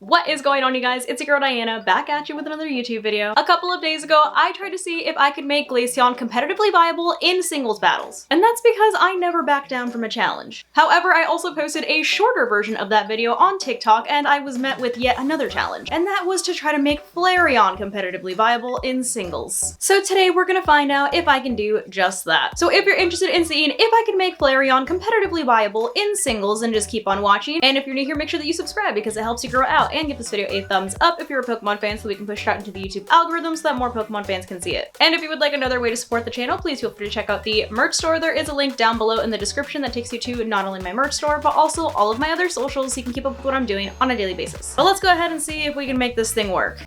What is going on, you guys? It's your girl Diana, back at you with another YouTube video. A couple of days ago, I tried to see if I could make Glaceon competitively viable in singles battles. And that's because I never back down from a challenge. However, I also posted a shorter version of that video on TikTok, and I was met with yet another challenge. And that was to try to make Flareon competitively viable in singles. So today we're gonna find out if I can do just that. So if you're interested in seeing if I can make Flareon competitively viable in singles, then just keep on watching. And if you're new here, make sure that you subscribe because it helps you grow out. And give this video a thumbs up if you're a Pokemon fan so we can push it out into the YouTube algorithm so that more Pokemon fans can see it. And if you would like another way to support the channel, please feel free to check out the merch store. There is a link down below in the description that takes you to not only my merch store, but also all of my other socials so you can keep up with what I'm doing on a daily basis. But let's go ahead and see if we can make this thing work.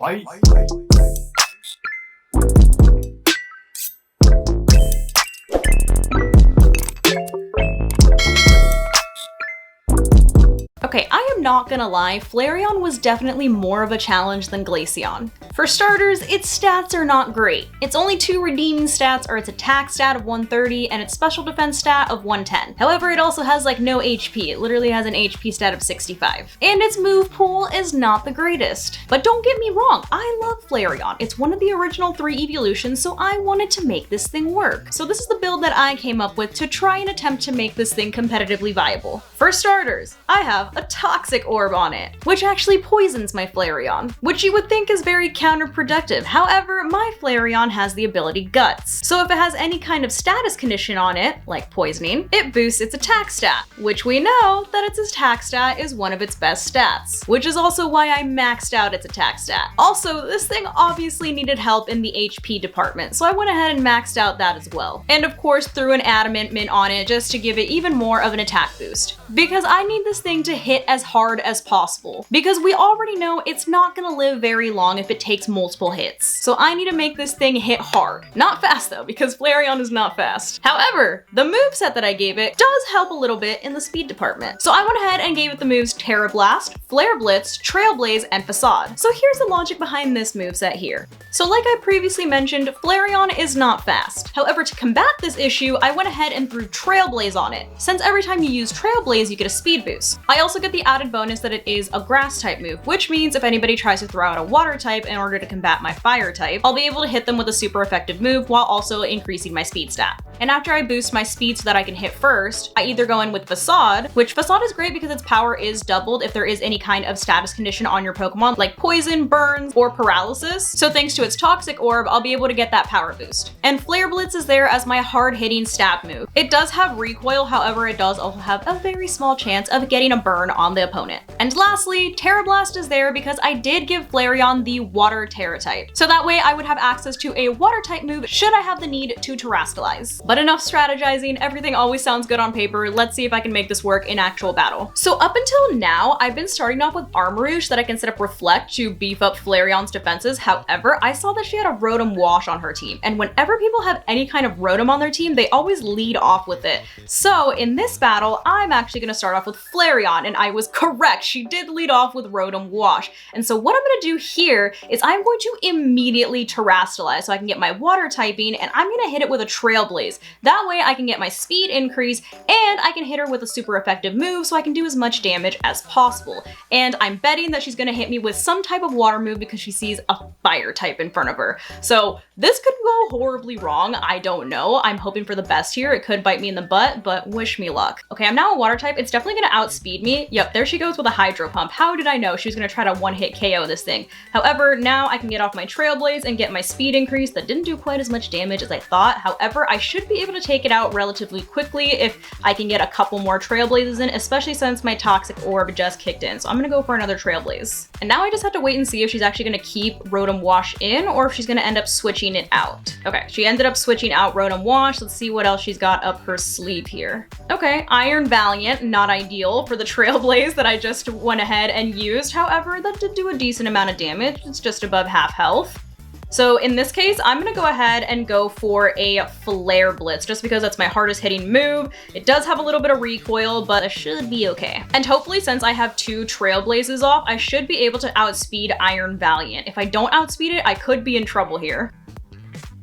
Okay, I am not gonna lie, Flareon was definitely more of a challenge than Glaceon. For starters, its stats are not great. Its only two redeeming stats are its attack stat of 130 and its special defense stat of 110. However, it also has like no HP. It literally has an HP stat of 65. And its move pool is not the greatest. But don't get me wrong, I love Flareon. It's one of the original 3 evolutions, so I wanted to make this thing work. So this is the build that I came up with to try and attempt to make this thing competitively viable. For starters, I have a toxic orb on it, which actually poisons my Flareon, which you would think is very counterproductive. However, my Flareon has the ability Guts. So if it has any kind of status condition on it, like poisoning, it boosts its attack stat, which we know that its attack stat is one of its best stats, which is also why I maxed out its attack stat. Also, this thing obviously needed help in the HP department, so I went ahead and maxed out that as well. And of course, threw an adamant mint on it just to give it even more of an attack boost. Because I need this thing to hit as hard as possible, because we already know it's not gonna live very long if it takes multiple hits. So I need to make this thing hit hard. Not fast though, because Flareon is not fast. However, the moveset that I gave it does help a little bit in the speed department. So I went ahead and gave it the moves Terra Blast, Flare Blitz, Trailblaze, and Facade. So here's the logic behind this moveset here. So like I previously mentioned, Flareon is not fast. However, to combat this issue, I went ahead and threw Trailblaze on it, since every time you use Trailblaze, you get a speed boost. I also get the added bonus that it is a grass type move, which means if anybody tries to throw out a water type in order to combat my fire type, I'll be able to hit them with a super effective move while also increasing my speed stat. And after I boost my speed so that I can hit first, I either go in with Facade, which Facade is great because its power is doubled if there is any kind of status condition on your Pokemon, like poison, burns, or paralysis. So thanks to its Toxic Orb, I'll be able to get that power boost. And Flare Blitz is there as my hard-hitting stab move. It does have recoil, however, it does also have a very small chance of getting a burn on the opponent. And lastly, Terra Blast is there because I did give Flareon the Water Terra type. So that way I would have access to a Water type move should I have the need to Terrascalize. But enough strategizing, everything always sounds good on paper. Let's see if I can make this work in actual battle. So up until now, I've been starting off with Armarouge so that I can set up Reflect to beef up Flareon's defenses. However, I saw that she had a Rotom Wash on her team. And whenever people have any kind of Rotom on their team, they always lead off with it. So in this battle, I'm actually gonna start off with Flareon, and I was correct. She did lead off with Rotom Wash. And so what I'm gonna do here is I'm going to immediately Terrascalize so I can get my water typing, and I'm gonna hit it with a Trailblaze. That way I can get my speed increase and I can hit her with a super effective move so I can do as much damage as possible. And I'm betting that she's gonna hit me with some type of water move because she sees a fire type in front of her. So this could go horribly wrong. I don't know. I'm hoping for the best here. It could bite me in the butt, but wish me luck. Okay, I'm now a water type. It's definitely gonna outspeed me. Yep, there she goes with a Hydro Pump. How did I know she was gonna try to one-hit KO this thing? However, now I can get off my Trailblaze and get my speed increase. That didn't do quite as much damage as I thought. However, I should be able to take it out relatively quickly if I can get a couple more Trailblazes in, especially since my Toxic Orb just kicked in. So I'm gonna go for another Trailblaze. And now I just have to wait and see if she's actually gonna keep Rotom Wash in or if she's gonna end up switching it out. Okay, she ended up switching out Rotom Wash. Let's see what else she's got up her sleeve here. Okay, Iron Valiant, not ideal for the Trailblaze that I just went ahead and used. However, that did do a decent amount of damage. It's just above half health. So in this case, I'm gonna go ahead and go for a Flare Blitz just because that's my hardest hitting move. It does have a little bit of recoil, but it should be okay. And hopefully since I have 2 Trailblazes off, I should be able to outspeed Iron Valiant. If I don't outspeed it, I could be in trouble here.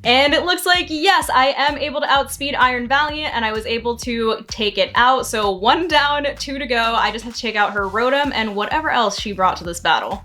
And it looks like, yes, I am able to outspeed Iron Valiant, and I was able to take it out. So 1 down, 2 to go. I just have to take out her Rotom and whatever else she brought to this battle.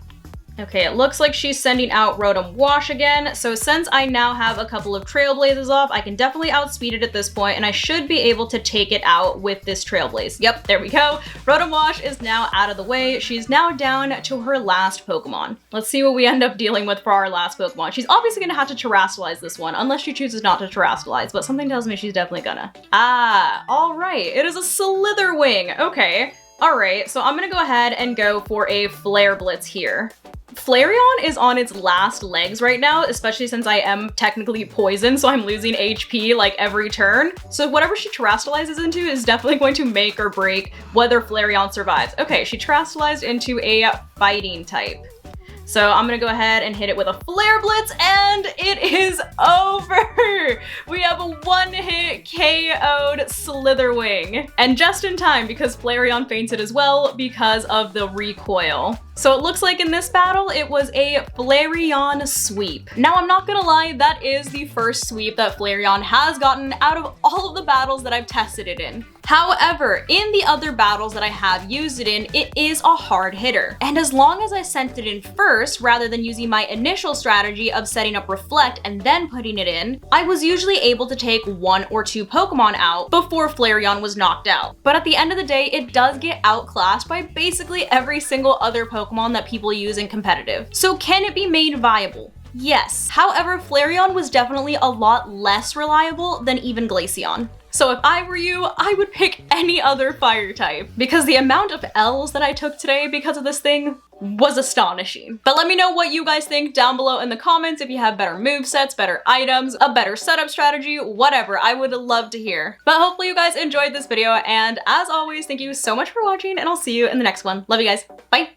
Okay, it looks like she's sending out Rotom Wash again, so since I now have a couple of Trailblazes off, I can definitely outspeed it at this point, and I should be able to take it out with this Trailblaze. Yep, there we go. Rotom Wash is now out of the way. She's now down to her last Pokemon. Let's see what we end up dealing with for our last Pokemon. She's obviously gonna have to Terrasilize this one, unless she chooses not to Terrasilize, but something tells me she's definitely gonna. Ah, all right, it is a Slitherwing. Okay, all right, so I'm gonna go ahead and go for a Flare Blitz here. Flareon is on its last legs right now, especially since I am technically poisoned, so I'm losing HP like every turn. So whatever she Terrastalizes into is definitely going to make or break whether Flareon survives. Okay, she Terrastalized into a fighting type. So I'm gonna go ahead and hit it with a Flare Blitz, and it is over! We have a 1-hit KO'd Slitherwing. And just in time, because Flareon fainted as well because of the recoil. So it looks like in this battle, it was a Flareon sweep. Now, I'm not gonna lie, that is the first sweep that Flareon has gotten out of all of the battles that I've tested it in. However, in the other battles that I have used it in, it is a hard hitter. And as long as I sent it in first, rather than using my initial strategy of setting up Reflect and then putting it in, I was usually able to take 1 or 2 Pokemon out before Flareon was knocked out. But at the end of the day, it does get outclassed by basically every single other Pokemon that people use in competitive. So can it be made viable? Yes. However, Flareon was definitely a lot less reliable than even Glaceon. So if I were you, I would pick any other fire type, because the amount of L's that I took today because of this thing was astonishing. But let me know what you guys think down below in the comments, if you have better movesets, better items, a better setup strategy, whatever. I would love to hear. But hopefully you guys enjoyed this video, and as always, thank you so much for watching, and I'll see you in the next one. Love you guys. Bye.